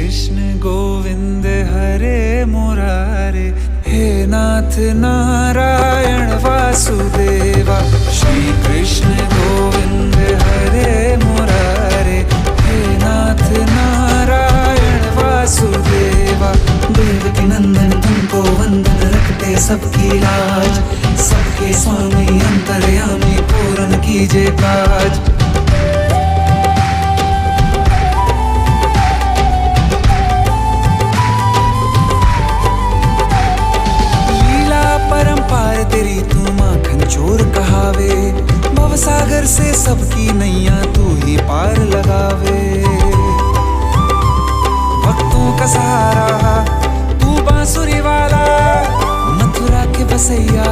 कृष्ण गोविंद हरे मुरारे, हे नाथ नारायण वासुदेवा। श्री कृष्ण गोविंद हरे मुरारे, हे नाथ नारायण वासुदेवा। देवकी नंदन तुमको वंदन, रखते सबकी लाज, सबके स्वामी अंतर्यामी पूर्ण कीजिए काज। तेरी तू माखन चोर कहावे, भवसागर से सबकी नैया तू ही पार लगावे। भक्तों का सहारा तू बांसुरी वाला, मथुरा के बसैया